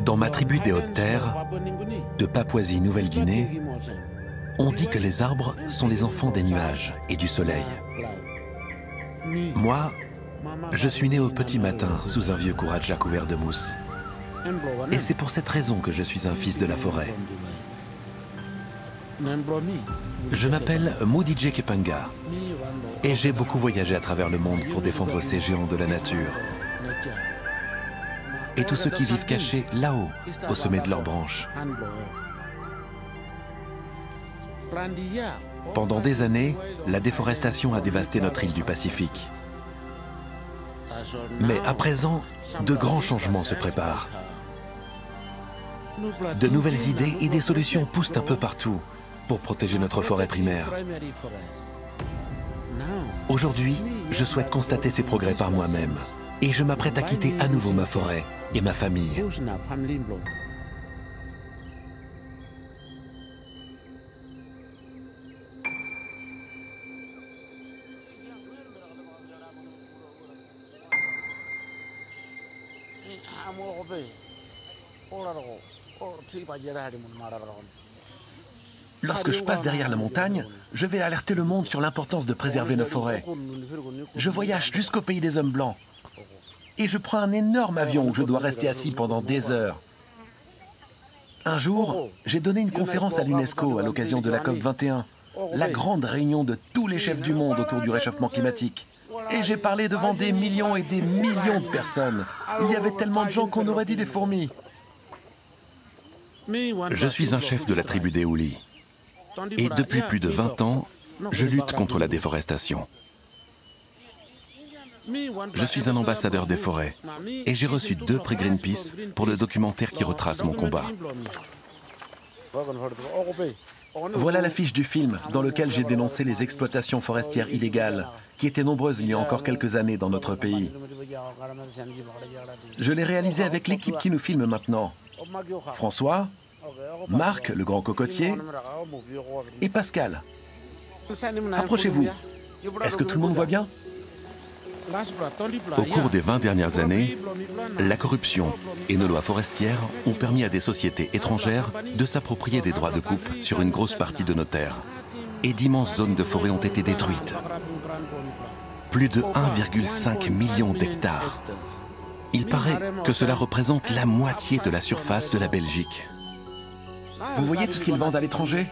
Dans ma tribu des Hautes-Terres, de Papouasie-Nouvelle-Guinée, on dit que les arbres sont les enfants des nuages et du soleil. Moi, je suis né au petit matin sous un vieux kouradja couvert de mousse. Et c'est pour cette raison que je suis un fils de la forêt. Je m'appelle Moudidje Kepanga et j'ai beaucoup voyagé à travers le monde pour défendre ces géants de la nature et tous ceux qui vivent cachés là-haut, au sommet de leurs branches. Pendant des années, la déforestation a dévasté notre île du Pacifique. Mais à présent, de grands changements se préparent. De nouvelles idées et des solutions poussent un peu partout pour protéger notre forêt primaire. Aujourd'hui, je souhaite constater ces progrès par moi-même et je m'apprête à quitter à nouveau ma forêt et ma famille. Lorsque je passe derrière la montagne, je vais alerter le monde sur l'importance de préserver nos forêts. Je voyage jusqu'au pays des hommes blancs. Et je prends un énorme avion où je dois rester assis pendant des heures. Un jour, j'ai donné une conférence à l'UNESCO à l'occasion de la COP21, la grande réunion de tous les chefs du monde autour du réchauffement climatique. Et j'ai parlé devant des millions et des millions de personnes. Il y avait tellement de gens qu'on aurait dit des fourmis. Je suis un chef de la tribu des Houlis. Et depuis plus de 20 ans, je lutte contre la déforestation. Je suis un ambassadeur des forêts et j'ai reçu 2 prix Greenpeace pour le documentaire qui retrace mon combat. Voilà l'affiche du film dans lequel j'ai dénoncé les exploitations forestières illégales qui étaient nombreuses il y a encore quelques années dans notre pays. Je l'ai réalisé avec l'équipe qui nous filme maintenant. François, Marc, le grand cocotier, et Pascal. Approchez-vous. Est-ce que tout le monde voit bien? Au cours des 20 dernières années, la corruption et nos lois forestières ont permis à des sociétés étrangères de s'approprier des droits de coupe sur une grosse partie de nos terres. Et d'immenses zones de forêt ont été détruites. Plus de 1,5 million d'hectares. Il paraît que cela représente la moitié de la surface de la Belgique. Vous voyez tout ce qu'ils vendent à l'étranger?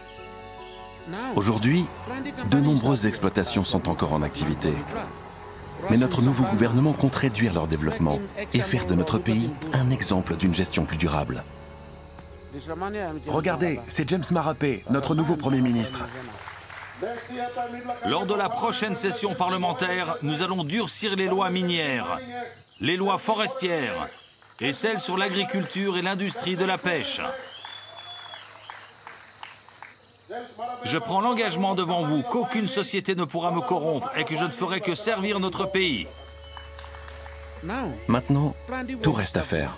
Aujourd'hui, de nombreuses exploitations sont encore en activité. Mais notre nouveau gouvernement compte réduire leur développement et faire de notre pays un exemple d'une gestion plus durable. Regardez, c'est James Marape, notre nouveau Premier ministre. Lors de la prochaine session parlementaire, nous allons durcir les lois minières, les lois forestières et celles sur l'agriculture et l'industrie de la pêche. Je prends l'engagement devant vous qu'aucune société ne pourra me corrompre et que je ne ferai que servir notre pays. Maintenant, tout reste à faire.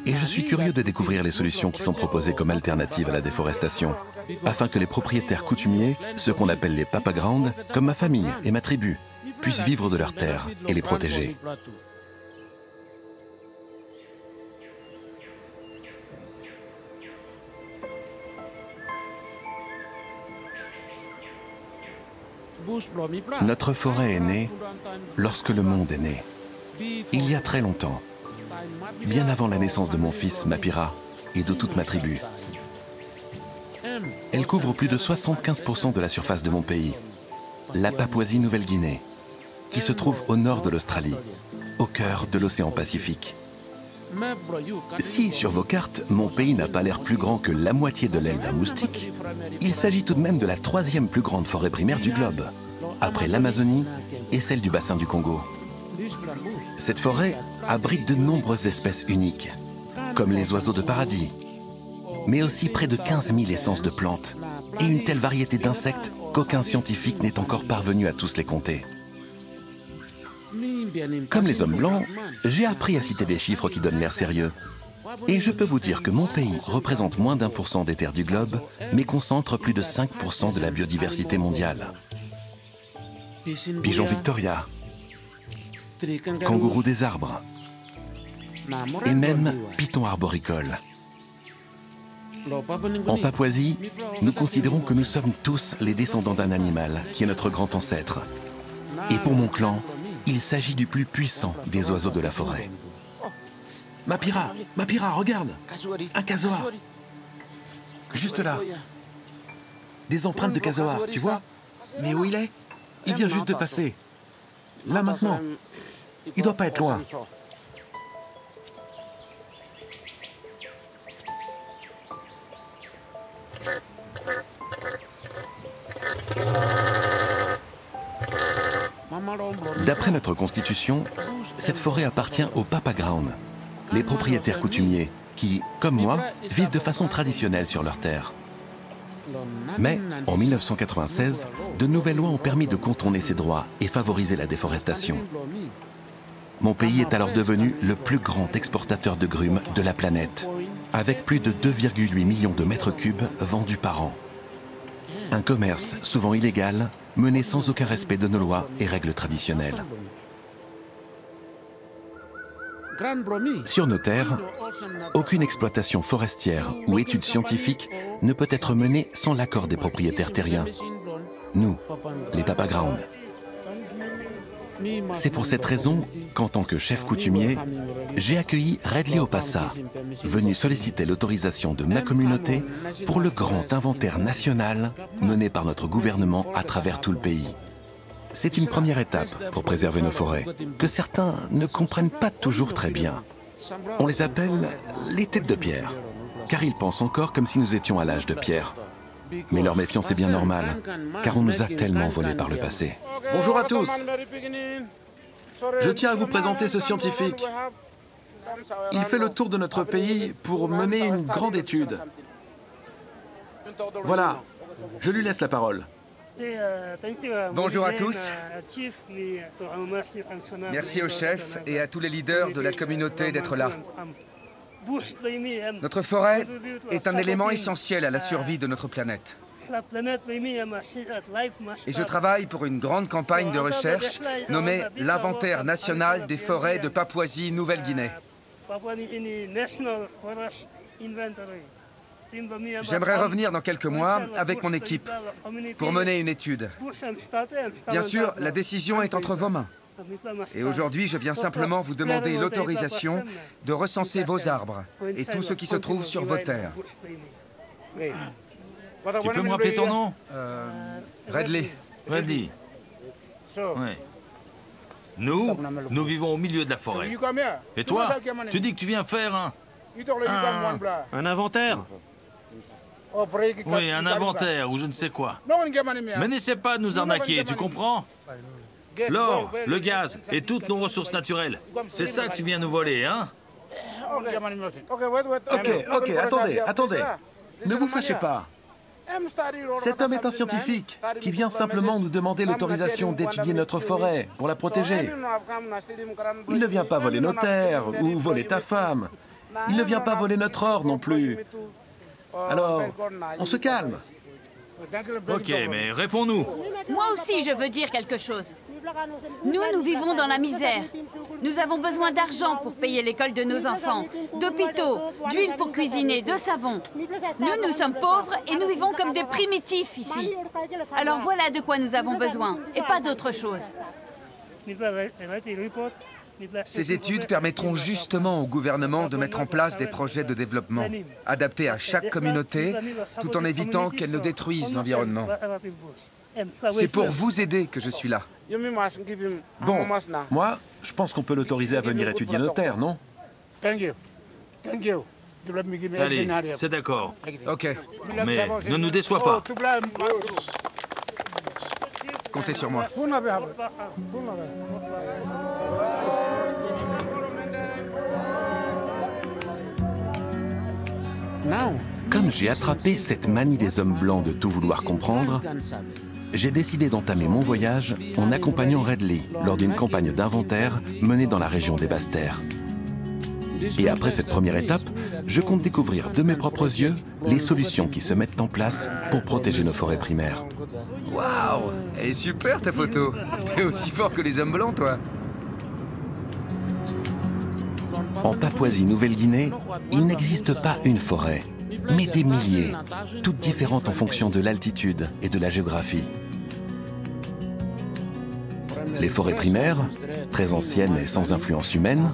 Et je suis curieux de découvrir les solutions qui sont proposées comme alternatives à la déforestation, afin que les propriétaires coutumiers, ceux qu'on appelle les Papa Ground, comme ma famille et ma tribu, puissent vivre de leurs terres et les protéger. Notre forêt est née lorsque le monde est né. Il y a très longtemps, bien avant la naissance de mon fils Mapira et de toute ma tribu. Elle couvre plus de 75% de la surface de mon pays, la Papouasie-Nouvelle-Guinée, qui se trouve au nord de l'Australie, au cœur de l'océan Pacifique. Si, sur vos cartes, mon pays n'a pas l'air plus grand que la moitié de l'aile d'un moustique, il s'agit tout de même de la 3e plus grande forêt primaire du globe, après l'Amazonie et celle du bassin du Congo. Cette forêt abrite de nombreuses espèces uniques, comme les oiseaux de paradis, mais aussi près de 15 000 essences de plantes et une telle variété d'insectes qu'aucun scientifique n'est encore parvenu à tous les compter. Comme les hommes blancs, j'ai appris à citer des chiffres qui donnent l'air sérieux. Et je peux vous dire que mon pays représente moins d'1% des terres du globe, mais concentre plus de 5% de la biodiversité mondiale. Pigeon Victoria, kangourou des arbres, et même pythons arboricoles. En Papouasie, nous considérons que nous sommes tous les descendants d'un animal qui est notre grand ancêtre. Et pour mon clan, il s'agit du plus puissant des oiseaux de la forêt. Mapira, regarde! Un casoar! Juste là. Des empreintes de casoar, tu vois? Mais où il est? Il vient juste de passer. Là maintenant. Il doit pas être loin. D'après notre constitution, cette forêt appartient aux Papa Ground, les propriétaires coutumiers qui, comme moi, vivent de façon traditionnelle sur leurs terres. Mais, en 1996, de nouvelles lois ont permis de contourner ces droits et favoriser la déforestation. Mon pays est alors devenu le plus grand exportateur de grumes de la planète, avec plus de 2,8 millions de mètres cubes vendus par an. Un commerce souvent illégal, mené sans aucun respect de nos lois et règles traditionnelles. Sur nos terres, aucune exploitation forestière ou étude scientifique ne peut être menée sans l'accord des propriétaires terriens. Nous, les Papa Ground. C'est pour cette raison qu'en tant que chef coutumier, j'ai accueilli Redley Opassa, venu solliciter l'autorisation de ma communauté pour le grand inventaire national mené par notre gouvernement à travers tout le pays. C'est une première étape pour préserver nos forêts, que certains ne comprennent pas toujours très bien. On les appelle les têtes de pierre, car ils pensent encore comme si nous étions à l'âge de pierre. Mais leur méfiance est bien normale, car on nous a tellement volé par le passé. Bonjour à tous. Je tiens à vous présenter ce scientifique. Il fait le tour de notre pays pour mener une grande étude. Voilà, je lui laisse la parole. Bonjour à tous. Merci au chef et à tous les leaders de la communauté d'être là. Notre forêt est un élément essentiel à la survie de notre planète. Et je travaille pour une grande campagne de recherche nommée l'Inventaire national des forêts de Papouasie-Nouvelle-Guinée. J'aimerais revenir dans quelques mois avec mon équipe pour mener une étude. Bien sûr, la décision est entre vos mains. Et aujourd'hui, je viens simplement vous demander l'autorisation de recenser vos arbres et tout ce qui se trouve sur vos terres. Tu peux me rappeler ton nom? Redley. Redley. Oui. Nous vivons au milieu de la forêt. Et toi, tu dis que tu viens faire un inventaire? Oui, un inventaire ou je ne sais quoi. Mais n'essaie pas de nous arnaquer, tu comprends? L'or, le gaz et toutes nos ressources naturelles. C'est ça que tu viens nous voler, hein? Ok, attendez. Ne vous fâchez pas. Cet homme est un scientifique qui vient simplement nous demander l'autorisation d'étudier notre forêt pour la protéger. Il ne vient pas voler nos terres ou voler ta femme. Il ne vient pas voler notre or non plus. Alors, on se calme. Ok, mais réponds-nous. Moi aussi, je veux dire quelque chose. Nous vivons dans la misère. Nous avons besoin d'argent pour payer l'école de nos enfants, d'hôpitaux, d'huile pour cuisiner, de savon. Nous sommes pauvres et nous vivons comme des primitifs ici. Alors voilà de quoi nous avons besoin, et pas d'autre chose. Ces études permettront justement au gouvernement de mettre en place des projets de développement, adaptés à chaque communauté, tout en évitant qu'elle ne détruise l'environnement. C'est pour vous aider que je suis là. Bon, moi, je pense qu'on peut l'autoriser à venir étudier nos terres, non? Allez, c'est d'accord. Ok, Mais ne nous déçois pas. comptez sur moi. Comme j'ai attrapé cette manie des hommes blancs de tout vouloir comprendre, j'ai décidé d'entamer mon voyage en accompagnant Redley lors d'une campagne d'inventaire menée dans la région des Basses-Terres. Et après cette première étape, je compte découvrir de mes propres yeux les solutions qui se mettent en place pour protéger nos forêts primaires. Waouh! Elle est super ta photo! T'es aussi fort que les hommes blancs, toi! En Papouasie-Nouvelle-Guinée, il n'existe pas une forêt, mais des milliers, toutes différentes en fonction de l'altitude et de la géographie. Les forêts primaires, très anciennes et sans influence humaine.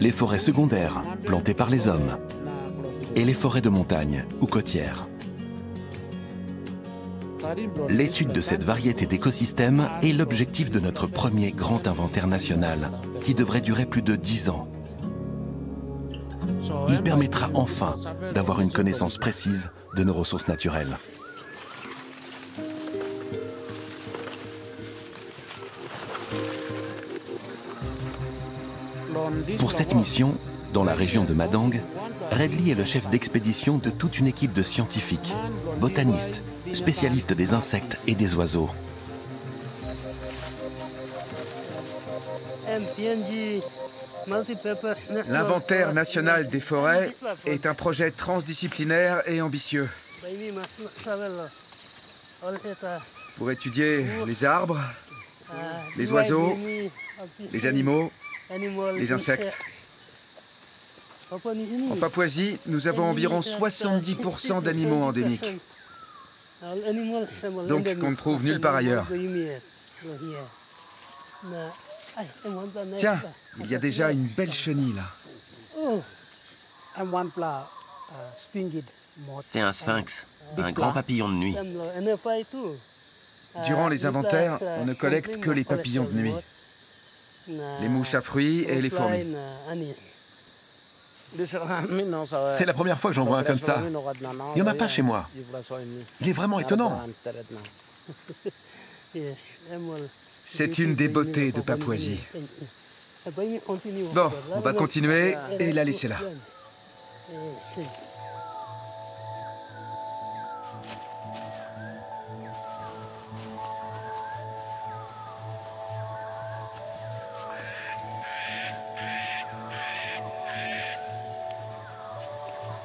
Les forêts secondaires, plantées par les hommes. Et les forêts de montagne ou côtières. L'étude de cette variété d'écosystèmes est l'objectif de notre premier grand inventaire national, qui devrait durer plus de 10 ans. Il permettra enfin d'avoir une connaissance précise de nos ressources naturelles. Pour cette mission, dans la région de Madang, Redley est le chef d'expédition de toute une équipe de scientifiques, botanistes, spécialistes des insectes et des oiseaux. L'inventaire national des forêts est un projet transdisciplinaire et ambitieux. Pour étudier les arbres, les oiseaux, les animaux, les insectes. En Papouasie, nous avons environ 70% d'animaux endémiques. Donc qu'on ne trouve nulle part ailleurs. Tiens, il y a déjà une belle chenille là. C'est un sphinx, un grand papillon de nuit. Durant les inventaires, on ne collecte que les papillons de nuit. Les mouches à fruits et les fourmis. C'est la première fois que j'en vois un comme ça. Il n'y en a pas chez moi. Il est vraiment étonnant. C'est une des beautés de Papouasie. Bon, on va continuer et la laisser là.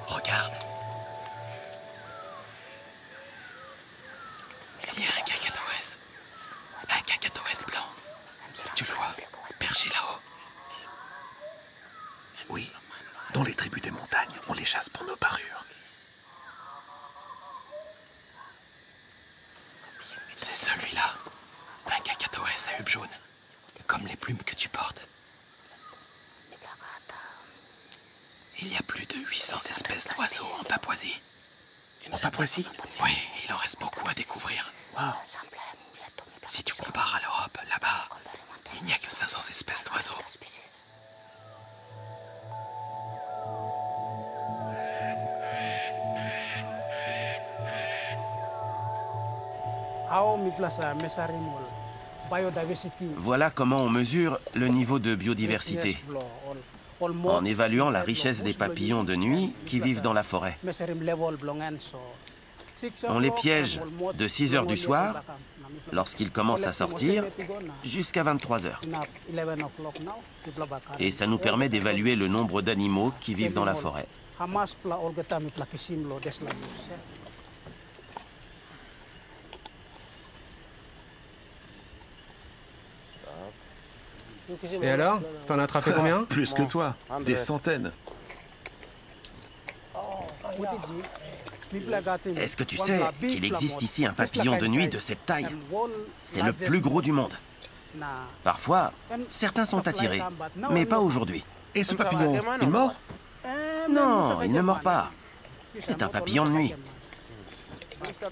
Regarde. Il y a un cacatoès. Un cacatoès blanc. Tu le vois, perché là-haut. Oui, dans les tribus des montagnes, on les chasse pour nos parures. C'est celui-là. Un cacatoès à huppe jaune. Comme les plumes que tu portes. Il y a plus de 800 espèces d'oiseaux en Papouasie. En Papouasie? Oui, il en reste beaucoup à découvrir. Wow. Si tu compares à l'Europe, là-bas, il n'y a que 500 espèces d'oiseaux. Voilà comment on mesure le niveau de biodiversité, en évaluant la richesse des papillons de nuit qui vivent dans la forêt. On les piège de 6 heures du soir, lorsqu'ils commencent à sortir, jusqu'à 23 heures. Et ça nous permet d'évaluer le nombre d'animaux qui vivent dans la forêt. Et alors? T'en as attrapé combien? Plus que toi, des centaines. Est-ce que tu sais qu'il existe ici un papillon de nuit de cette taille? C'est le plus gros du monde. Parfois, certains sont attirés, mais pas aujourd'hui. Et ce papillon, il mord? Non, il ne mord pas. C'est un papillon de nuit.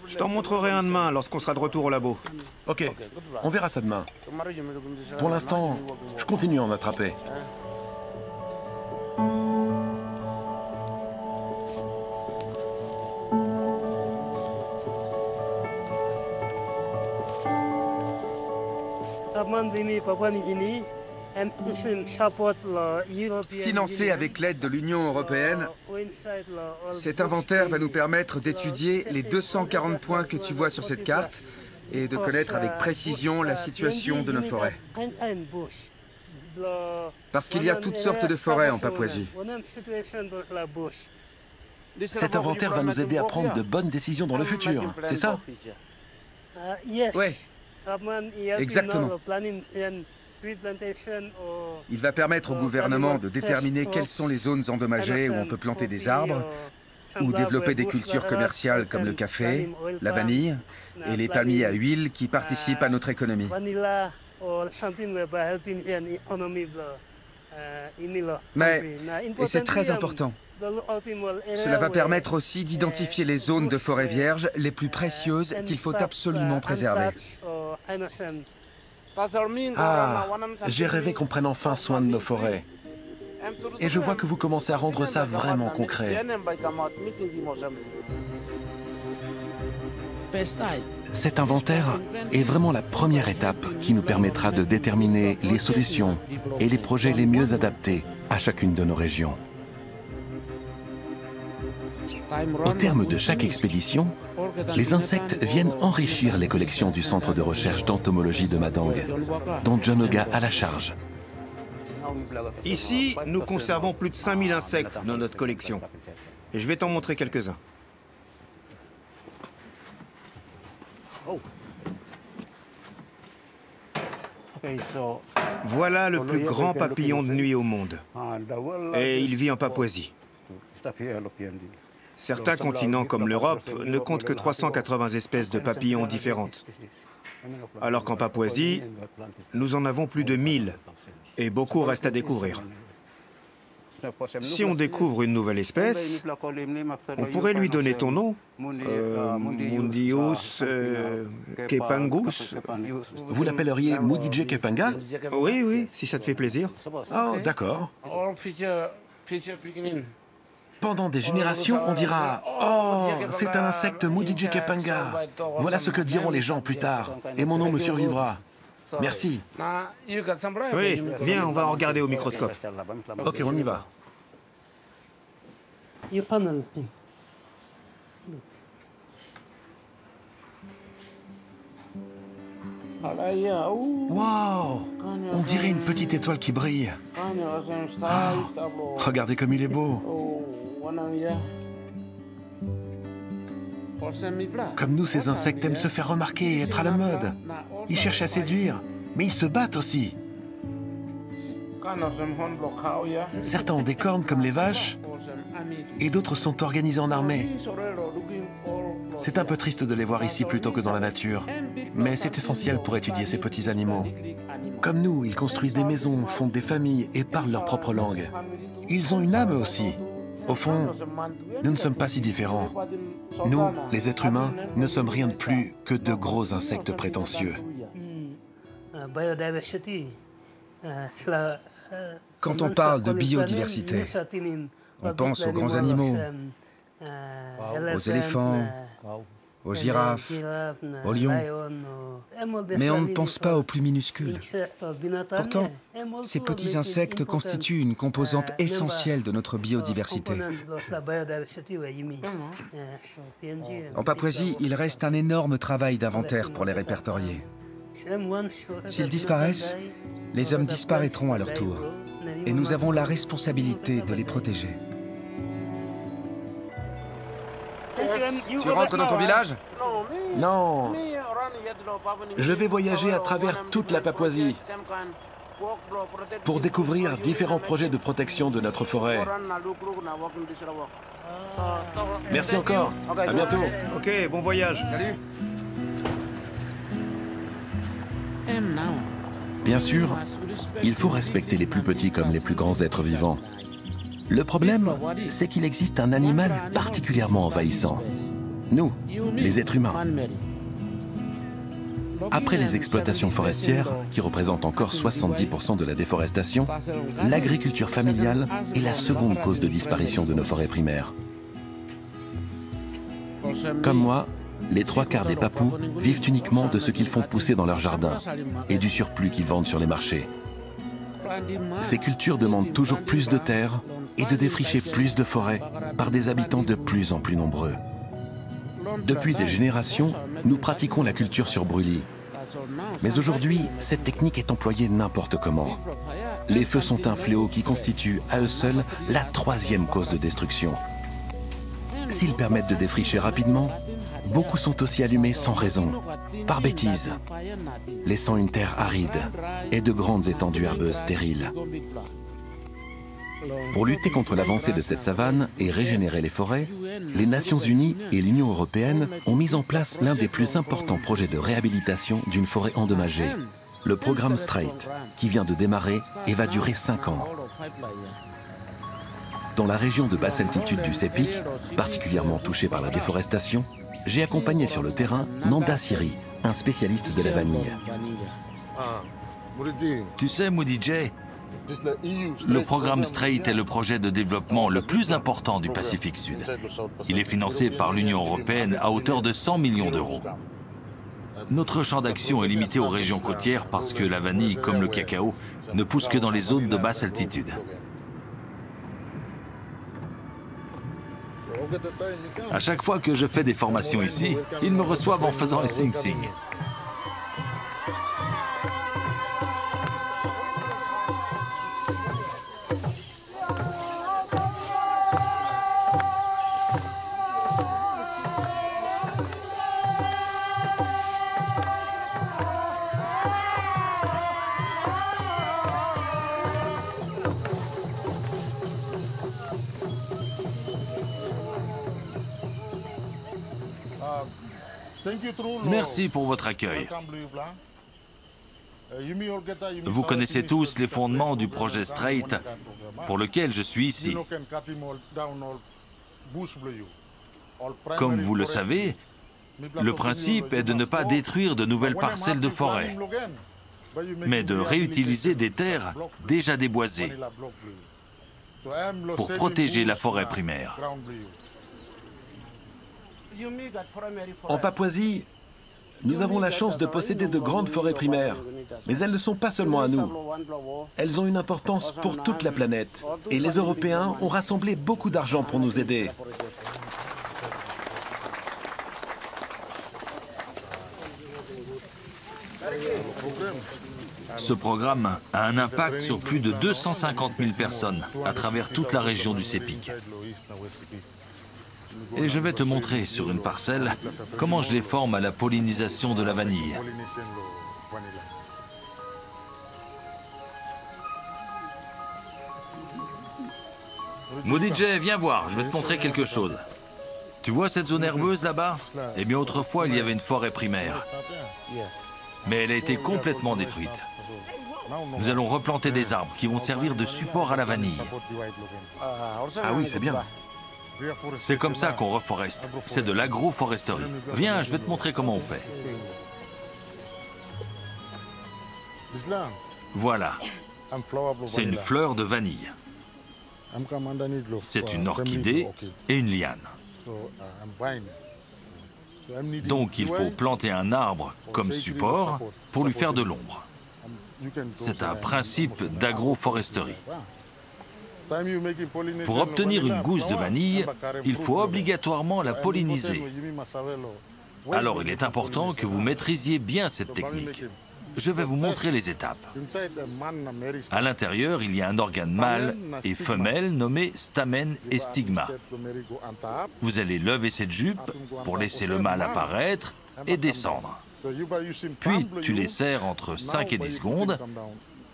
Je t'en montrerai un demain lorsqu'on sera de retour au labo. Ok, on verra ça demain. Pour l'instant, je continue à en attraper. Financé avec l'aide de l'Union européenne, cet inventaire va nous permettre d'étudier les 240 points que tu vois sur cette carte et de connaître avec précision la situation de nos forêts. Parce qu'il y a toutes sortes de forêts en Papouasie. Cet inventaire va nous aider à prendre de bonnes décisions dans le futur, c'est ça? Oui, exactement. Il va permettre au gouvernement de déterminer quelles sont les zones endommagées où on peut planter des arbres ou développer des cultures commerciales comme le café, la vanille et les palmiers à huile qui participent à notre économie. Mais, et c'est très important, cela va permettre aussi d'identifier les zones de forêt vierge les plus précieuses qu'il faut absolument préserver. Ah, j'ai rêvé qu'on prenne enfin soin de nos forêts. Et je vois que vous commencez à rendre ça vraiment concret. Cet inventaire est vraiment la première étape qui nous permettra de déterminer les solutions et les projets les mieux adaptés à chacune de nos régions. Au terme de chaque expédition, les insectes viennent enrichir les collections du Centre de recherche d'entomologie de Madang, dont John Oga a la charge. Ici, nous conservons plus de 5000 insectes dans notre collection. Et je vais t'en montrer quelques-uns. Voilà le plus grand papillon de nuit au monde. Et il vit en Papouasie. Certains continents comme l'Europe ne comptent que 380 espèces de papillons différentes. Alors qu'en Papouasie, nous en avons plus de 1000. Et beaucoup restent à découvrir. Si on découvre une nouvelle espèce, on pourrait lui donner ton nom. Mundius kepangus. Vous l'appelleriez Mudije Kepanga? Oui, oui, si ça te fait plaisir. Oh, d'accord. Pendant des générations, on dira « Oh, c'est un insecte Mudije Kepanga. Voilà ce que diront les gens plus tard, et mon nom me survivra. Merci. » Oui, viens, on va en regarder au microscope. Ok, on y va. Waouh! On dirait une petite étoile qui brille. Ah, regardez comme il est beau. Comme nous, ces insectes aiment se faire remarquer et être à la mode. Ils cherchent à séduire, mais ils se battent aussi. Certains ont des cornes comme les vaches, et d'autres sont organisés en armée. C'est un peu triste de les voir ici plutôt que dans la nature, mais c'est essentiel pour étudier ces petits animaux. Comme nous, ils construisent des maisons, fondent des familles et parlent leur propre langue. Ils ont une âme aussi. Au fond, nous ne sommes pas si différents. Nous, les êtres humains, ne sommes rien de plus que de gros insectes prétentieux. Quand on parle de biodiversité, on pense aux grands animaux, aux éléphants, aux girafes, aux lions, mais on ne pense pas aux plus minuscules. Pourtant, ces petits insectes constituent une composante essentielle de notre biodiversité. En Papouasie, il reste un énorme travail d'inventaire pour les répertorier. S'ils disparaissent, les hommes disparaîtront à leur tour, et nous avons la responsabilité de les protéger. Tu rentres dans ton village? Non. Je vais voyager à travers toute la Papouasie pour découvrir différents projets de protection de notre forêt. Merci encore. À bientôt. Ok, bon voyage. Salut. Bien sûr, il faut respecter les plus petits comme les plus grands êtres vivants. Le problème, c'est qu'il existe un animal particulièrement envahissant. Nous, les êtres humains. Après les exploitations forestières, qui représentent encore 70% de la déforestation, l'agriculture familiale est la seconde cause de disparition de nos forêts primaires. Comme moi, les 3/4 des Papous vivent uniquement de ce qu'ils font pousser dans leur jardin et du surplus qu'ils vendent sur les marchés. Ces cultures demandent toujours plus de terre et de défricher plus de forêts par des habitants de plus en plus nombreux. Depuis des générations, nous pratiquons la culture sur brûlis. Mais aujourd'hui, cette technique est employée n'importe comment. Les feux sont un fléau qui constitue à eux seuls la 3e cause de destruction. S'ils permettent de défricher rapidement, beaucoup sont aussi allumés sans raison, par bêtise, laissant une terre aride et de grandes étendues herbeuses stériles. Pour lutter contre l'avancée de cette savane et régénérer les forêts, les Nations Unies et l'Union européenne ont mis en place l'un des plus importants projets de réhabilitation d'une forêt endommagée, le programme Strait, qui vient de démarrer et va durer 5 ans. Dans la région de basse altitude du Sepik, particulièrement touchée par la déforestation, j'ai accompagné sur le terrain Nanda Siri, un spécialiste de la vanille. Tu sais, Mudijay, le programme Strait est le projet de développement le plus important du Pacifique Sud. Il est financé par l'Union européenne à hauteur de 100 millions d'euros. Notre champ d'action est limité aux régions côtières parce que la vanille, comme le cacao, ne pousse que dans les zones de basse altitude. À chaque fois que je fais des formations ici, ils me reçoivent en faisant un sing-sing. Merci pour votre accueil. Vous connaissez tous les fondements du projet Strait pour lequel je suis ici. Comme vous le savez, le principe est de ne pas détruire de nouvelles parcelles de forêt, mais de réutiliser des terres déjà déboisées pour protéger la forêt primaire. En Papouasie, nous avons la chance de posséder de grandes forêts primaires, mais elles ne sont pas seulement à nous. Elles ont une importance pour toute la planète, et les Européens ont rassemblé beaucoup d'argent pour nous aider. Ce programme a un impact sur plus de 250 000 personnes à travers toute la région du Sepik. Et je vais te montrer sur une parcelle comment je les forme à la pollinisation de la vanille. Mudijay, viens voir, je vais te montrer quelque chose. Tu vois cette zone herbeuse là-bas? Eh bien autrefois il y avait une forêt primaire. Mais elle a été complètement détruite. Nous allons replanter des arbres qui vont servir de support à la vanille. Ah oui, c'est bien. C'est comme ça qu'on reforeste. C'est de l'agroforesterie. Viens, je vais te montrer comment on fait. Voilà. C'est une fleur de vanille. C'est une orchidée et une liane. Donc il faut planter un arbre comme support pour lui faire de l'ombre. C'est un principe d'agroforesterie. Pour obtenir une gousse de vanille, il faut obligatoirement la polliniser. Alors il est important que vous maîtrisiez bien cette technique. Je vais vous montrer les étapes. À l'intérieur, il y a un organe mâle et femelle nommé stamen et stigma. Vous allez lever cette jupe pour laisser le mâle apparaître et descendre. Puis tu les serres entre 5 et 10 secondes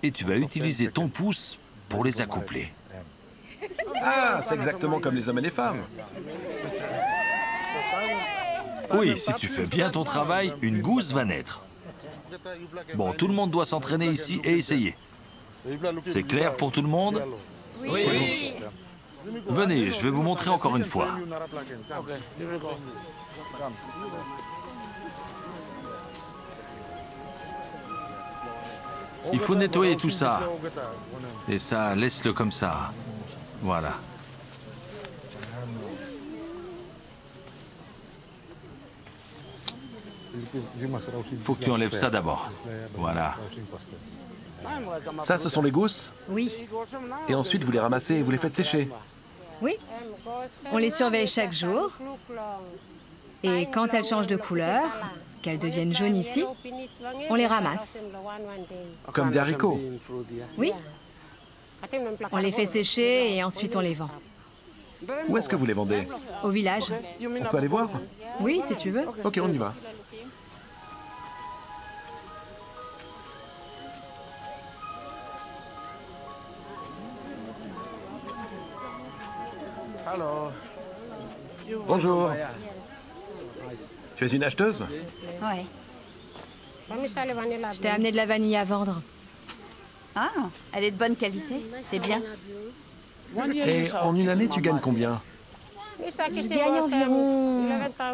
et tu vas utiliser ton pouce pour les accoupler. Ah, c'est exactement comme les hommes et les femmes. Oui, si tu fais bien ton travail, une gousse va naître. Bon, tout le monde doit s'entraîner ici et essayer. C'est clair pour tout le monde? Oui. Venez, je vais vous montrer encore une fois. Il faut nettoyer tout ça. Et ça, laisse-le comme ça. Voilà. Il faut que tu enlèves ça d'abord. Voilà. Ça, ce sont les gousses? Oui, Et ensuite, vous les ramassez et vous les faites sécher. oui. On les surveille chaque jour. Et quand elles changent de couleur, qu'elles deviennent jaunes ici, on les ramasse. Comme des haricots. Oui. On les fait sécher et ensuite on les vend. Où est-ce que vous les vendez? Au village. On peut aller voir? Oui, si tu veux. Ok, on y va. Bonjour. Tu es une acheteuse? Ouais. Je t'ai amené de la vanille à vendre. Ah, elle est de bonne qualité. C'est bien. Et en une année, tu gagnes combien? Je gagne environ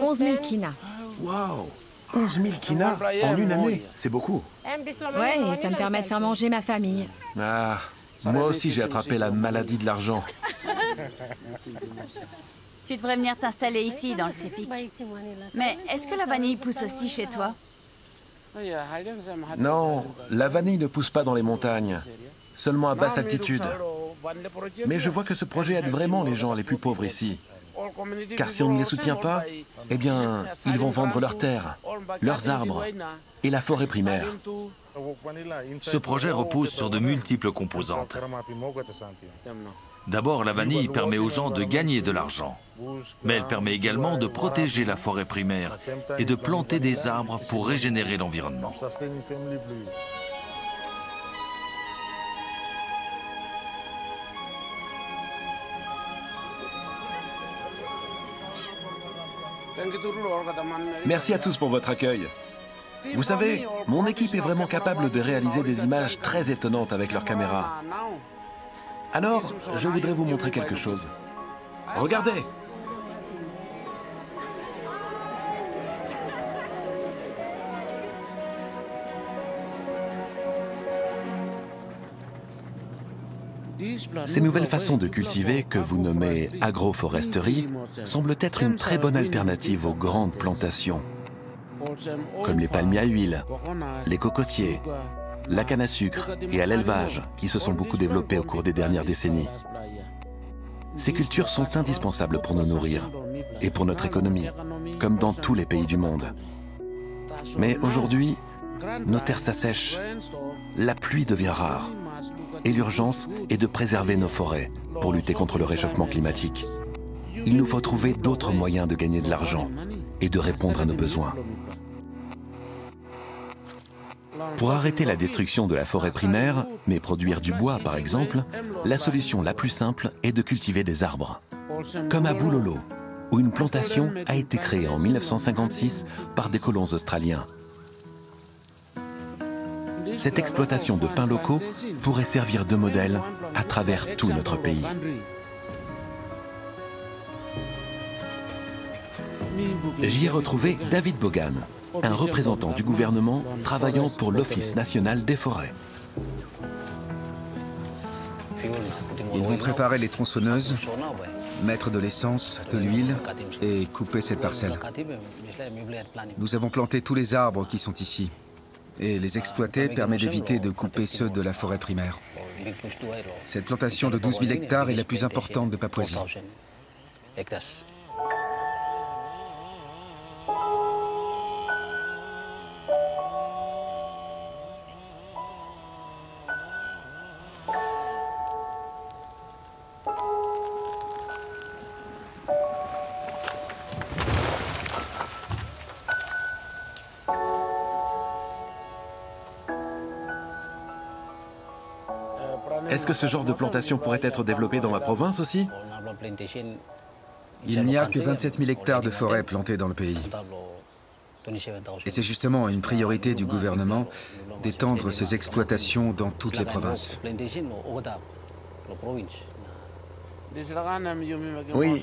11 000 kinas. Waouh! 11 000 kinas en une année, c'est beaucoup. Ouais, et ça me permet de faire manger ma famille. Ah, moi aussi j'ai attrapé la maladie de l'argent. Tu devrais venir t'installer ici, dans le Sepik. Mais est-ce que la vanille pousse aussi chez toi? Non, la vanille ne pousse pas dans les montagnes, seulement à basse altitude. Mais je vois que ce projet aide vraiment les gens les plus pauvres ici. Car si on ne les soutient pas, eh bien, ils vont vendre leurs terres, leurs arbres et la forêt primaire. Ce projet repose sur de multiples composantes. D'abord, la vanille permet aux gens de gagner de l'argent. Mais elle permet également de protéger la forêt primaire et de planter des arbres pour régénérer l'environnement. Merci à tous pour votre accueil. Vous savez, mon équipe est vraiment capable de réaliser des images très étonnantes avec leur caméra. Alors, je voudrais vous montrer quelque chose. Regardez! Ces nouvelles façons de cultiver, que vous nommez agroforesterie, semblent être une très bonne alternative aux grandes plantations, comme les palmiers à huile, les cocotiers, la canne à sucre et à l'élevage, qui se sont beaucoup développés au cours des dernières décennies. Ces cultures sont indispensables pour nous nourrir et pour notre économie, comme dans tous les pays du monde. Mais aujourd'hui, nos terres s'assèchent, la pluie devient rare, et l'urgence est de préserver nos forêts pour lutter contre le réchauffement climatique. Il nous faut trouver d'autres moyens de gagner de l'argent et de répondre à nos besoins. Pour arrêter la destruction de la forêt primaire, mais produire du bois par exemple, la solution la plus simple est de cultiver des arbres. Comme à Bulolo, où une plantation a été créée en 1956 par des colons australiens. Cette exploitation de pins locaux pourrait servir de modèle à travers tout notre pays. J'y ai retrouvé David Bogan, un représentant du gouvernement travaillant pour l'Office national des forêts. Ils vont préparer les tronçonneuses, mettre de l'essence, de l'huile et couper cette parcelle. Nous avons planté tous les arbres qui sont ici. Et les exploiter permet d'éviter de couper ceux de la forêt primaire. Cette plantation de 12 000 hectares est la plus importante de Papouasie. Est-ce que ce genre de plantation pourrait être développé dans ma province aussi? Il n'y a que 27 000 hectares de forêt plantés dans le pays. Et c'est justement une priorité du gouvernement d'étendre ces exploitations dans toutes les provinces. Oui,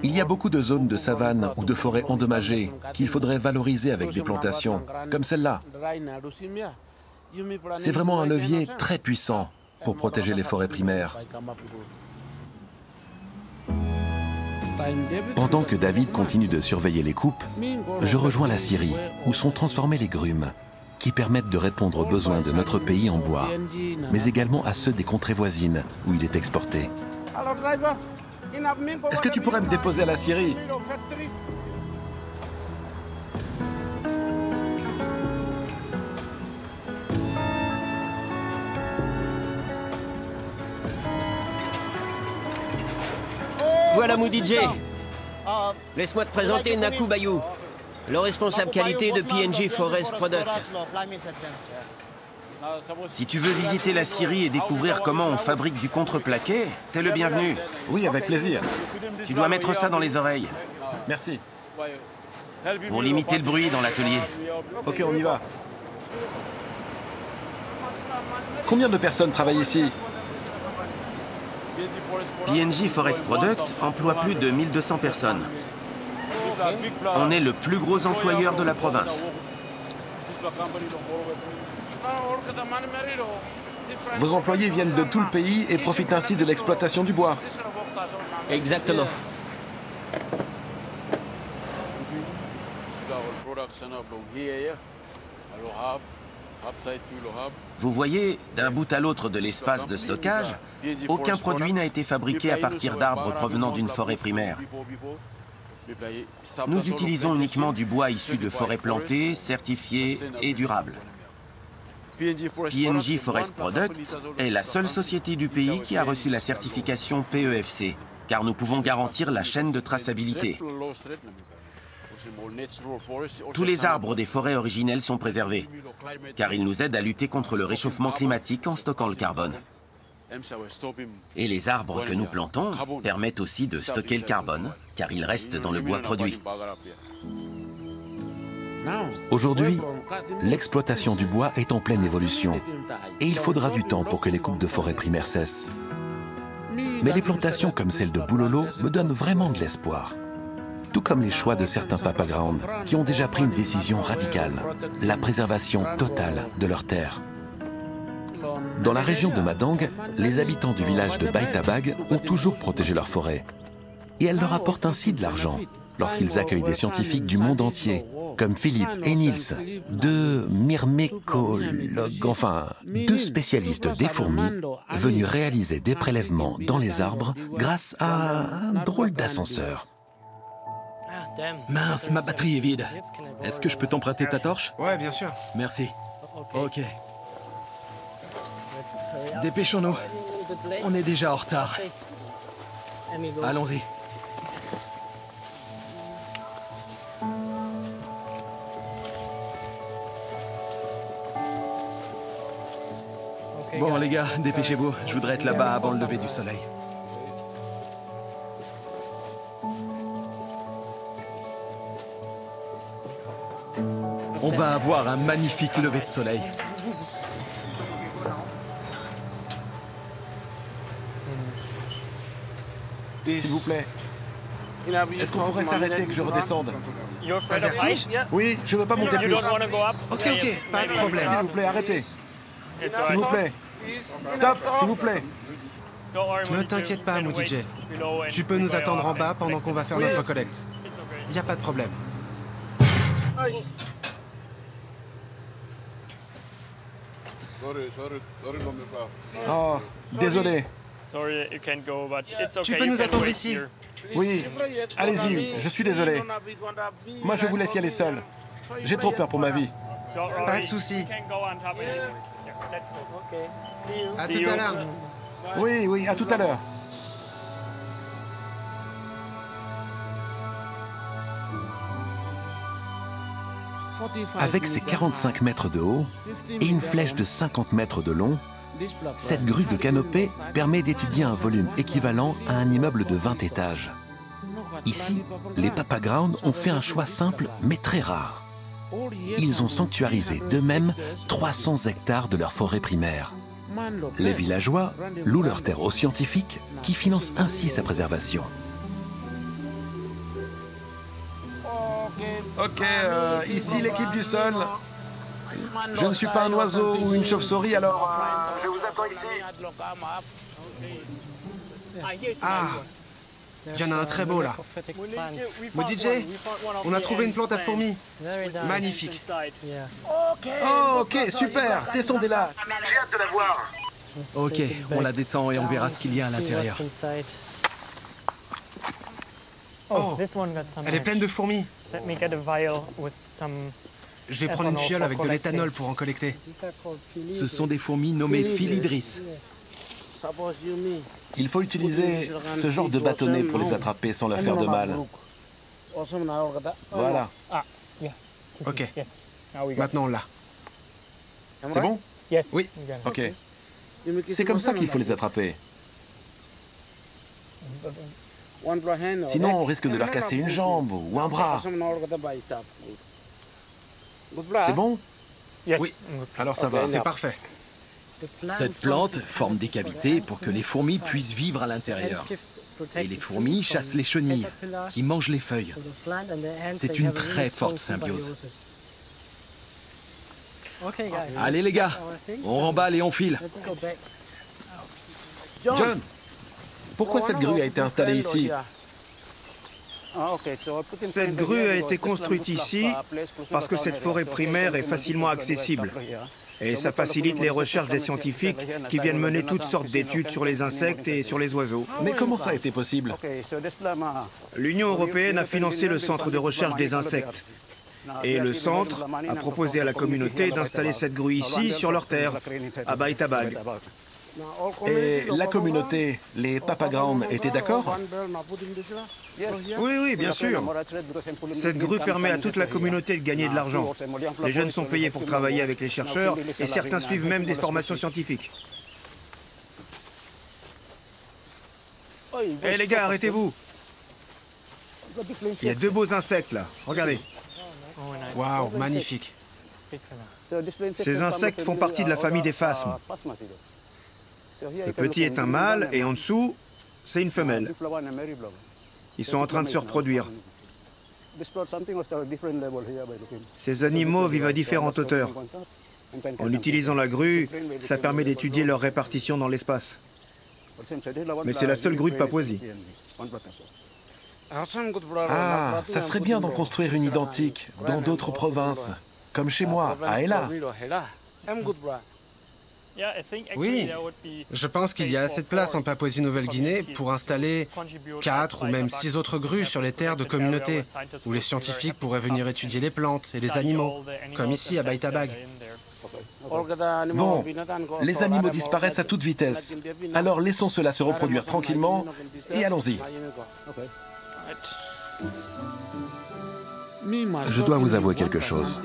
il y a beaucoup de zones de savane ou de forêts endommagées qu'il faudrait valoriser avec des plantations, comme celle-là. C'est vraiment un levier très puissant pour protéger les forêts primaires. Pendant que David continue de surveiller les coupes, je rejoins la scierie, où sont transformés les grumes, qui permettent de répondre aux besoins de notre pays en bois, mais également à ceux des contrées voisines, où il est exporté. Est-ce que tu pourrais me déposer à la scierie? Voilà Moudidje. Laisse-moi te présenter Naku Bayou, le responsable qualité de PNG Forest Product. Si tu veux visiter la Syrie et découvrir comment on fabrique du contreplaqué, t'es le bienvenu. Oui, avec plaisir. Tu dois mettre ça dans les oreilles, Merci. pour limiter le bruit dans l'atelier. Ok, on y va. Combien de personnes travaillent ici? PNG Forest Product emploie plus de 1200 personnes. On est le plus gros employeur de la province. Vos employés viennent de tout le pays et profitent ainsi de l'exploitation du bois. Exactement. Vous voyez, d'un bout à l'autre de l'espace de stockage, aucun produit n'a été fabriqué à partir d'arbres provenant d'une forêt primaire. Nous utilisons uniquement du bois issu de forêts plantées, certifiées et durables. PNG Forest Product est la seule société du pays qui a reçu la certification PEFC, car nous pouvons garantir la chaîne de traçabilité. Tous les arbres des forêts originelles sont préservés, car ils nous aident à lutter contre le réchauffement climatique en stockant le carbone. Et les arbres que nous plantons permettent aussi de stocker le carbone, car il reste dans le bois produit. Aujourd'hui, l'exploitation du bois est en pleine évolution et il faudra du temps pour que les coupes de forêt primaires cessent. Mais les plantations comme celle de Boulolo me donnent vraiment de l'espoir. Tout comme les choix de certains Papa Ground qui ont déjà pris une décision radicale, la préservation totale de leurs terres. Dans la région de Madang, les habitants du village de Baitabag ont toujours protégé leurs forêts. Et elles leur apportent ainsi de l'argent lorsqu'ils accueillent des scientifiques du monde entier, comme Philippe et Niels, deux myrmécologues, enfin, deux spécialistes des fourmis, venus réaliser des prélèvements dans les arbres grâce à un drôle d'ascenseur. Mince, ma batterie est vide. Est-ce que je peux t'emprunter ta torche? Ouais, bien sûr. Merci. Ok. Dépêchons-nous. On est déjà en retard. Allons-y. Bon les gars, dépêchez-vous. Je voudrais être là-bas avant le lever du soleil. On va avoir un magnifique lever de soleil. S'il vous plaît. Est-ce qu'on pourrait s'arrêter que je redescende? T'as le vertige? Oui, je veux pas monter plus. Ok, pas de problème. S'il vous plaît, arrêtez. S'il vous plaît. Stop, s'il vous plaît. Ne t'inquiète pas, Moudidje. Tu peux nous attendre en bas pendant qu'on va faire notre collecte. Y a pas de problème. Oh, désolé. Tu peux nous attendre ici. Oui, allez-y, je suis désolé. Moi, je vous laisse y aller seul. J'ai trop peur pour ma vie. Pas de souci. À tout à l'heure. Oui, oui, à tout à l'heure. Avec ses 45 mètres de haut et une flèche de 50 mètres de long, cette grue de canopée permet d'étudier un volume équivalent à un immeuble de 20 étages. Ici, les Papa Ground ont fait un choix simple mais très rare. Ils ont sanctuarisé d'eux-mêmes 300 hectares de leur forêt primaire. Les villageois louent leurs terres aux scientifiques qui financent ainsi sa préservation. Ok, ici l'équipe du sol. Je ne suis pas un oiseau ou une chauve-souris, alors je vous attends ici. Ah, il y en a un très beau là. Moudidje, on a trouvé une plante à fourmis. Magnifique. Oh, ok, super, descendez-la. J'ai hâte de la voir. Ok, on la descend et on verra ce qu'il y a à l'intérieur. Oh, elle est pleine de fourmis. Je vais prendre une fiole avec de l'éthanol pour en collecter. Ce sont des fourmis nommées Philidris. Il faut utiliser ce genre de bâtonnet pour les attraper sans leur faire de mal. Voilà. Ok. Maintenant, on l'a. C'est bon? Oui. Ok. C'est comme ça qu'il faut les attraper. Sinon, on risque de leur casser une jambe ou un bras. C'est bon? Oui. Alors ça va. C'est parfait. Cette plante forme des cavités pour que les fourmis puissent vivre à l'intérieur. Et les fourmis chassent les chenilles, qui mangent les feuilles. C'est une très forte symbiose. Allez les gars, on remballe et on file. John, pourquoi cette grue a été installée ici? Cette grue a été construite ici parce que cette forêt primaire est facilement accessible. Et ça facilite les recherches des scientifiques qui viennent mener toutes sortes d'études sur les insectes et sur les oiseaux. Mais comment ça a été possible? L'Union européenne a financé le centre de recherche des insectes. Et le centre a proposé à la communauté d'installer cette grue ici, sur leur terre, à Baitabag. Et la communauté, les Papaground, étaient d'accord? Oui, bien sûr. Cette grue permet à toute la communauté de gagner de l'argent. Les jeunes sont payés pour travailler avec les chercheurs et certains suivent même des formations scientifiques. Hé les gars, arrêtez-vous. Il y a 2 beaux insectes là, regardez. Waouh, magnifique. Ces insectes font partie de la famille des phasmes. Le petit est un mâle et en dessous, c'est une femelle. Ils sont en train de se reproduire. Ces animaux vivent à différentes hauteurs. En utilisant la grue, ça permet d'étudier leur répartition dans l'espace. Mais c'est la seule grue de Papouasie. Ah, ça serait bien d'en construire une identique dans d'autres provinces, comme chez moi, à Ella. Oui, je pense qu'il y a assez de place en Papouasie-Nouvelle-Guinée pour installer 4 ou même 6 autres grues sur les terres de communauté, où les scientifiques pourraient venir étudier les plantes et les animaux, comme ici à Baitabag. Bon, les animaux disparaissent à toute vitesse. Alors laissons cela se reproduire tranquillement et allons-y. Je dois vous avouer quelque chose.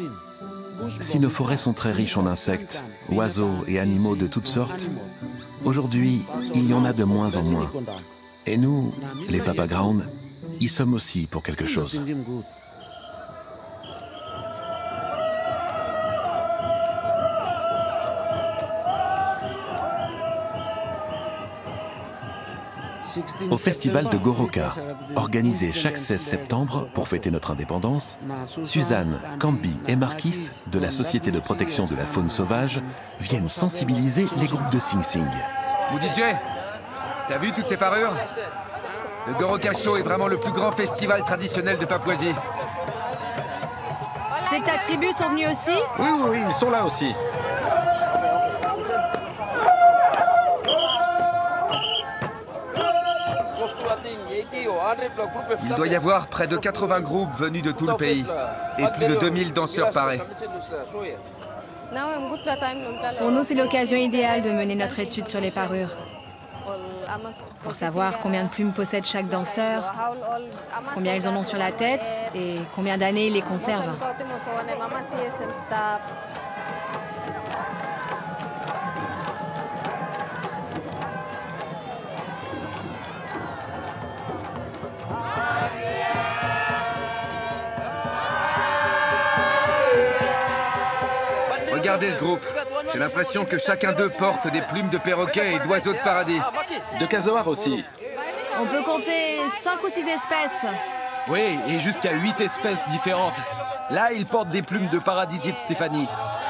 Si nos forêts sont très riches en insectes, oiseaux et animaux de toutes sortes, aujourd'hui, il y en a de moins en moins. Et nous, les Papaground, y sommes aussi pour quelque chose. Au festival de Goroka, organisé chaque 16 septembre pour fêter notre indépendance, Suzanne, Cambi et Marquis de la Société de protection de la faune sauvage viennent sensibiliser les groupes de Sing Sing. DJ, t'as vu toutes ces parures? Le Goroka Show est vraiment le plus grand festival traditionnel de Papouasie. C'est ta tribu sont venus aussi? Oui, ils sont là aussi. Il doit y avoir près de 80 groupes venus de tout le pays et plus de 2000 danseurs parés. Pour nous, c'est l'occasion idéale de mener notre étude sur les parures. Pour savoir combien de plumes possède chaque danseur, combien ils en ont sur la tête et combien d'années ils les conservent. Regardez ce groupe. J'ai l'impression que chacun d'eux porte des plumes de perroquet et d'oiseaux de paradis. De casoar aussi. On peut compter 5 ou 6 espèces. Oui, et jusqu'à 8 espèces différentes. Là, ils portent des plumes de paradisier de Stéphanie.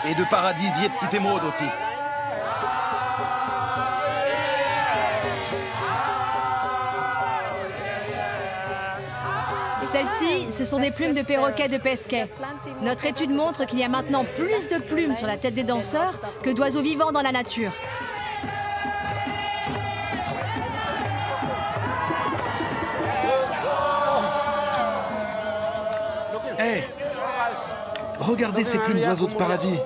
Et de paradisier de petite émeraude aussi. Celles-ci, ce sont des plumes de perroquet de Pesquet. Notre étude montre qu'il y a maintenant plus de plumes sur la tête des danseurs que d'oiseaux vivants dans la nature. Hé! Regardez ces plumes d'oiseaux de paradis.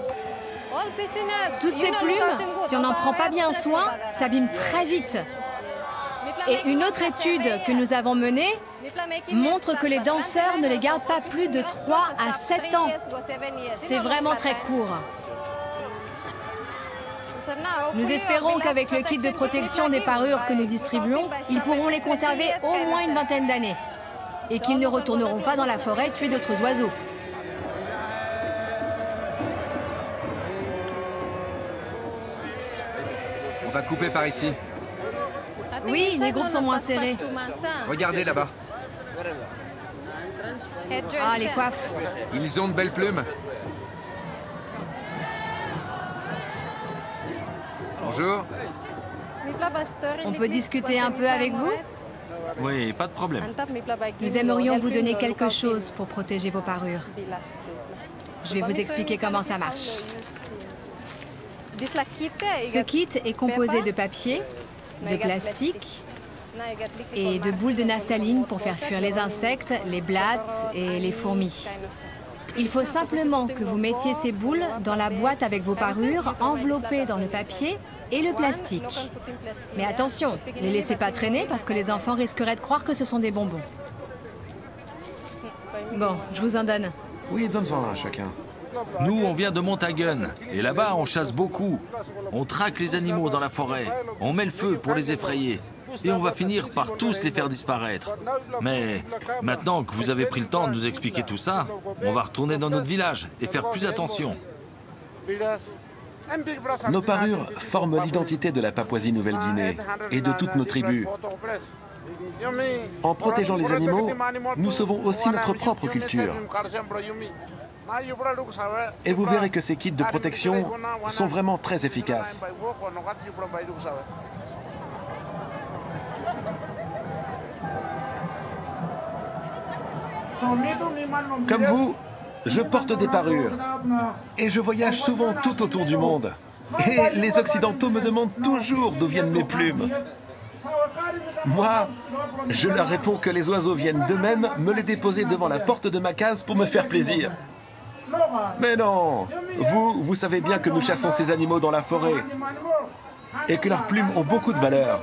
Toutes ces plumes, si on n'en prend pas bien soin, s'abîment très vite. Et une autre étude que nous avons menée montre que les danseurs ne les gardent pas plus de 3 à 7 ans. C'est vraiment très court. Nous espérons qu'avec le kit de protection des parures que nous distribuons, ils pourront les conserver au moins une vingtaine d'années et qu'ils ne retourneront pas dans la forêt tuer d'autres oiseaux. On va couper par ici. Oui, les groupes sont moins serrés. Regardez là-bas. Ah, les coiffes. Ils ont de belles plumes. Bonjour. On peut discuter un peu avec vous? Oui, pas de problème. Nous aimerions vous donner quelque chose pour protéger vos parures. Je vais vous expliquer comment ça marche. Ce kit est composé de papier, de plastique et de boules de naphtaline pour faire fuir les insectes, les blattes et les fourmis. Il faut simplement que vous mettiez ces boules dans la boîte avec vos parures enveloppées dans le papier et le plastique. Mais attention, ne les laissez pas traîner parce que les enfants risqueraient de croire que ce sont des bonbons. Bon, je vous en donne. Oui, donne-en un chacun. Nous, on vient de Montagun, et là-bas, on chasse beaucoup. On traque les animaux dans la forêt, on met le feu pour les effrayer, et on va finir par tous les faire disparaître. Mais maintenant que vous avez pris le temps de nous expliquer tout ça, on va retourner dans notre village et faire plus attention. Nos parures forment l'identité de la Papouasie-Nouvelle-Guinée et de toutes nos tribus. En protégeant les animaux, nous sauvons aussi notre propre culture. Et vous verrez que ces kits de protection sont vraiment très efficaces. Comme vous, je porte des parures et je voyage souvent tout autour du monde. Et les Occidentaux me demandent toujours d'où viennent mes plumes. Moi, je leur réponds que les oiseaux viennent d'eux-mêmes me les déposer devant la porte de ma case pour me faire plaisir. Mais non, vous savez bien que nous chassons ces animaux dans la forêt et que leurs plumes ont beaucoup de valeur.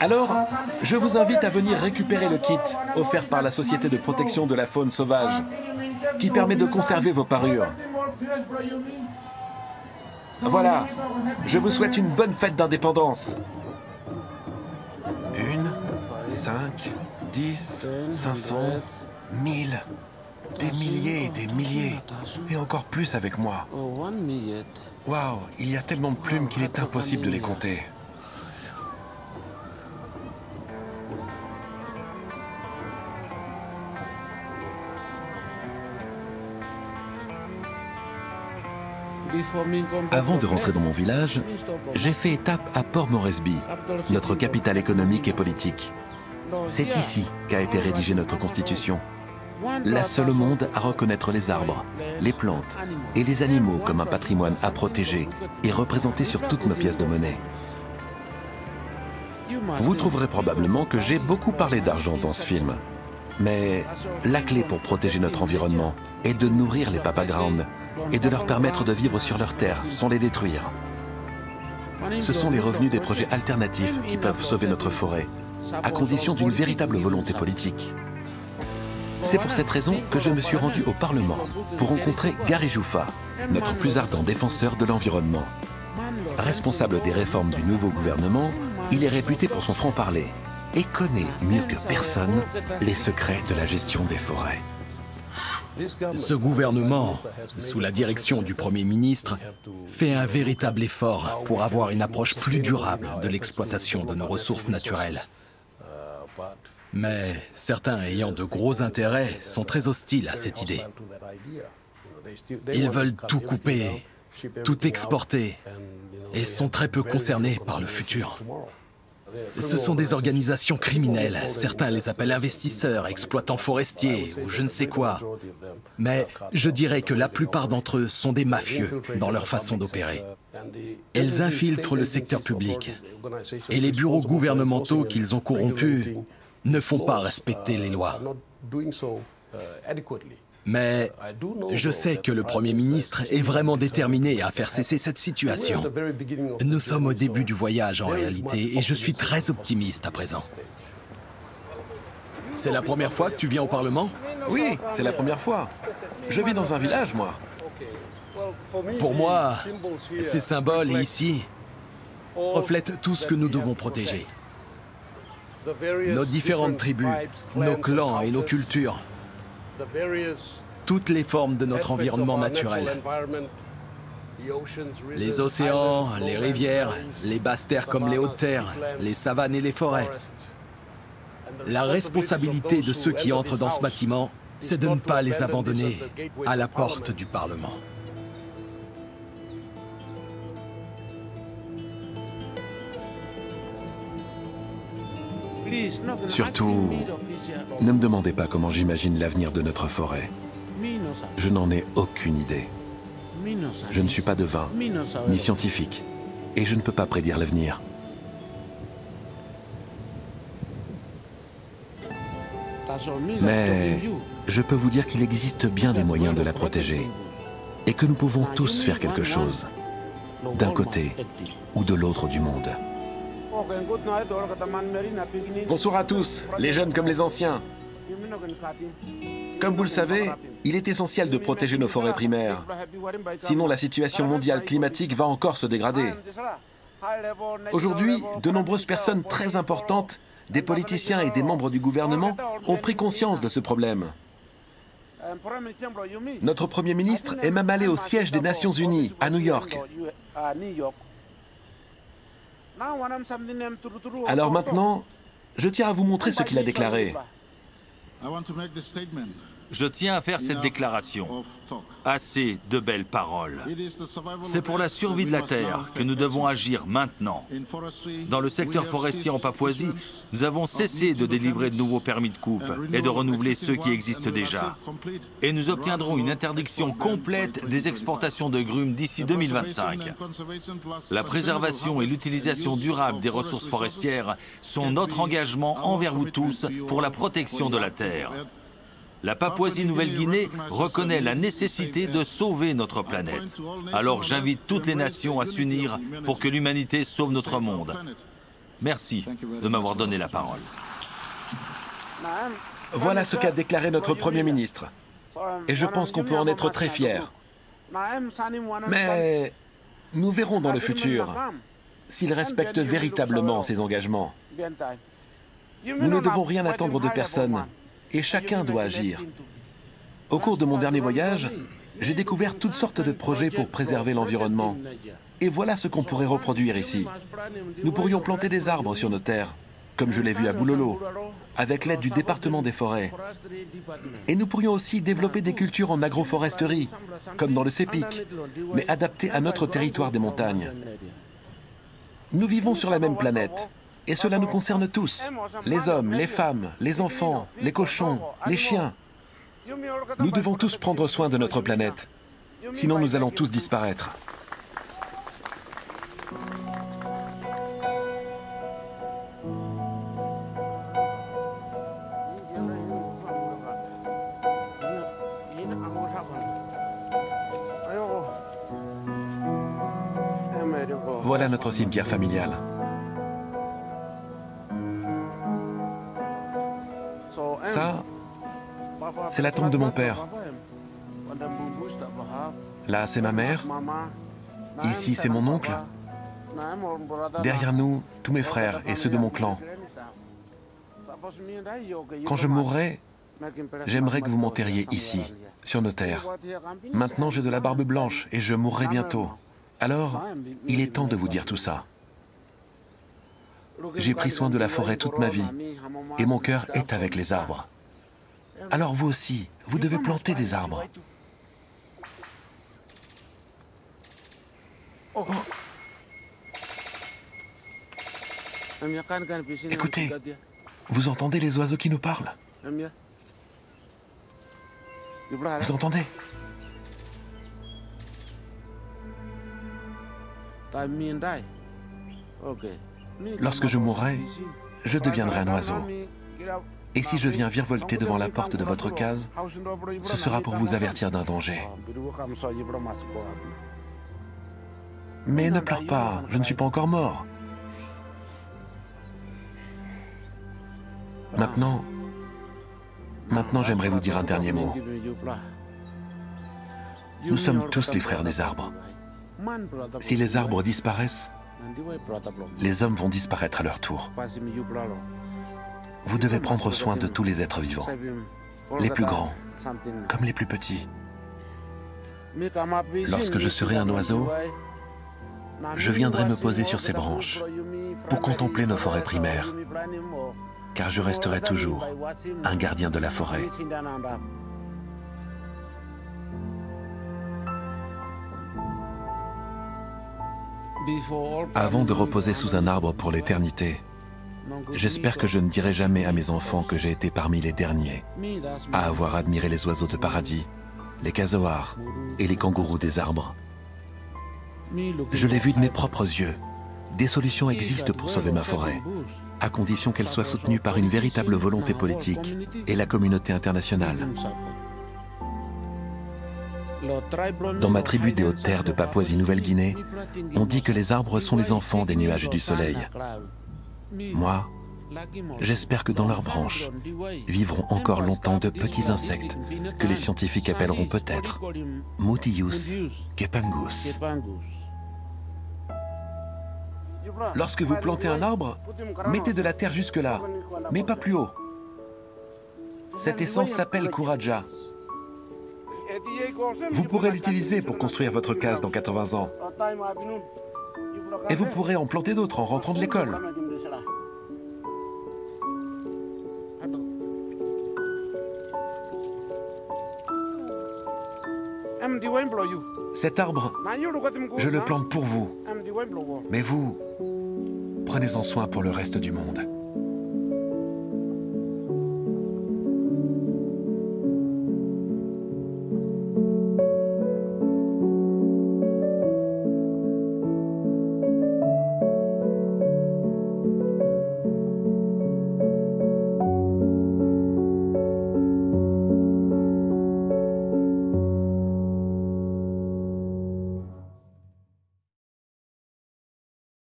Alors, je vous invite à venir récupérer le kit offert par la Société de protection de la faune sauvage qui permet de conserver vos parures. Voilà, je vous souhaite une bonne fête d'indépendance. 1, 5, 10, 500, 1000, des milliers et des milliers, et encore plus avec moi. Waouh, il y a tellement de plumes qu'il est impossible de les compter. Avant de rentrer dans mon village, j'ai fait étape à Port Moresby, notre capitale économique et politique. C'est ici qu'a été rédigée notre constitution. La seule au monde à reconnaître les arbres, les plantes et les animaux comme un patrimoine à protéger et représenter sur toutes nos pièces de monnaie. Vous trouverez probablement que j'ai beaucoup parlé d'argent dans ce film. Mais la clé pour protéger notre environnement est de nourrir les papagrounds et de leur permettre de vivre sur leurs terres sans les détruire. Ce sont les revenus des projets alternatifs qui peuvent sauver notre forêt, à condition d'une véritable volonté politique. C'est pour cette raison que je me suis rendu au Parlement pour rencontrer Gary Joufa, notre plus ardent défenseur de l'environnement. Responsable des réformes du nouveau gouvernement, il est réputé pour son franc-parler et connaît mieux que personne les secrets de la gestion des forêts. Ce gouvernement, sous la direction du Premier ministre, fait un véritable effort pour avoir une approche plus durable de l'exploitation de nos ressources naturelles. Mais certains ayant de gros intérêts sont très hostiles à cette idée. Ils veulent tout couper, tout exporter et sont très peu concernés par le futur. Ce sont des organisations criminelles. Certains les appellent investisseurs, exploitants forestiers ou je ne sais quoi. Mais je dirais que la plupart d'entre eux sont des mafieux dans leur façon d'opérer. Ils infiltrent le secteur public. Et les bureaux gouvernementaux qu'ils ont corrompus ne font pas respecter les lois. Mais je sais que le Premier ministre est vraiment déterminé à faire cesser cette situation. Nous sommes au début du voyage en réalité et je suis très optimiste à présent. C'est la première fois que tu viens au Parlement? Oui, c'est la première fois. Je vis dans un village, moi. Pour moi, ces symboles ici reflètent tout ce que nous devons protéger. Nos différentes tribus, nos clans et nos cultures. Toutes les formes de notre environnement naturel. Les océans, les rivières, les basses terres comme les hautes terres, les savanes et les forêts. La responsabilité de ceux qui entrent dans ce bâtiment, c'est de ne pas les abandonner à la porte du Parlement. Surtout, ne me demandez pas comment j'imagine l'avenir de notre forêt. Je n'en ai aucune idée. Je ne suis pas devin, ni scientifique, et je ne peux pas prédire l'avenir. Mais je peux vous dire qu'il existe bien des moyens de la protéger, et que nous pouvons tous faire quelque chose, d'un côté ou de l'autre du monde. Bonsoir à tous, les jeunes comme les anciens. Comme vous le savez, il est essentiel de protéger nos forêts primaires. Sinon, la situation mondiale climatique va encore se dégrader. Aujourd'hui, de nombreuses personnes très importantes, des politiciens et des membres du gouvernement, ont pris conscience de ce problème. Notre Premier ministre est même allé au siège des Nations Unies, à New York. Alors maintenant, je tiens à vous montrer ce qu'il a déclaré. Je tiens à faire cette déclaration. Assez de belles paroles. C'est pour la survie de la Terre que nous devons agir maintenant. Dans le secteur forestier en Papouasie, nous avons cessé de délivrer de nouveaux permis de coupe et de renouveler ceux qui existent déjà. Et nous obtiendrons une interdiction complète des exportations de grumes d'ici 2025. La préservation et l'utilisation durable des ressources forestières sont notre engagement envers vous tous pour la protection de la Terre. La Papouasie-Nouvelle-Guinée reconnaît la nécessité de sauver notre planète. Alors j'invite toutes les nations à s'unir pour que l'humanité sauve notre monde. Merci de m'avoir donné la parole. Voilà ce qu'a déclaré notre Premier ministre. Et je pense qu'on peut en être très fiers. Mais nous verrons dans le futur s'il respecte véritablement ses engagements. Nous ne devons rien attendre de personne. Et chacun doit agir. Au cours de mon dernier voyage, j'ai découvert toutes sortes de projets pour préserver l'environnement. Et voilà ce qu'on pourrait reproduire ici. Nous pourrions planter des arbres sur nos terres, comme je l'ai vu à Boulolo, avec l'aide du département des forêts. Et nous pourrions aussi développer des cultures en agroforesterie, comme dans le Sepik, mais adaptées à notre territoire des montagnes. Nous vivons sur la même planète. Et cela nous concerne tous, les hommes, les femmes, les enfants, les cochons, les chiens. Nous devons tous prendre soin de notre planète, sinon nous allons tous disparaître. Voilà notre cimetière familial. Ça, c'est la tombe de mon père. Là, c'est ma mère. Ici, c'est mon oncle. Derrière nous, tous mes frères et ceux de mon clan. Quand je mourrai, j'aimerais que vous m'enterriez ici, sur nos terres. Maintenant, j'ai de la barbe blanche et je mourrai bientôt. Alors, il est temps de vous dire tout ça. J'ai pris soin de la forêt toute ma vie et mon cœur est avec les arbres. Alors vous aussi, vous devez planter des arbres. Oh. Écoutez, vous entendez les oiseaux qui nous parlent? Vous entendez? Lorsque je mourrai, je deviendrai un oiseau. Et si je viens virevolter devant la porte de votre case, ce sera pour vous avertir d'un danger. Mais ne pleure pas, je ne suis pas encore mort. Maintenant, j'aimerais vous dire un dernier mot. Nous sommes tous les frères des arbres. Si les arbres disparaissent, les hommes vont disparaître à leur tour. Vous devez prendre soin de tous les êtres vivants, les plus grands comme les plus petits. Lorsque je serai un oiseau, je viendrai me poser sur ces branches pour contempler nos forêts primaires, car je resterai toujours un gardien de la forêt. Avant de reposer sous un arbre pour l'éternité, j'espère que je ne dirai jamais à mes enfants que j'ai été parmi les derniers à avoir admiré les oiseaux de paradis, les casoars et les kangourous des arbres. Je l'ai vu de mes propres yeux. Des solutions existent pour sauver ma forêt, à condition qu'elle soit soutenue par une véritable volonté politique et la communauté internationale. Dans ma tribu des hautes terres de Papouasie-Nouvelle-Guinée, on dit que les arbres sont les enfants des nuages et du soleil. Moi, j'espère que dans leurs branches vivront encore longtemps de petits insectes que les scientifiques appelleront peut-être Mutius kepangus. Lorsque vous plantez un arbre, mettez de la terre jusque-là, mais pas plus haut. Cette essence s'appelle Kuraja. Vous pourrez l'utiliser pour construire votre case dans 80 ans. Et vous pourrez en planter d'autres en rentrant de l'école. Cet arbre, je le plante pour vous. Mais vous, prenez-en soin pour le reste du monde.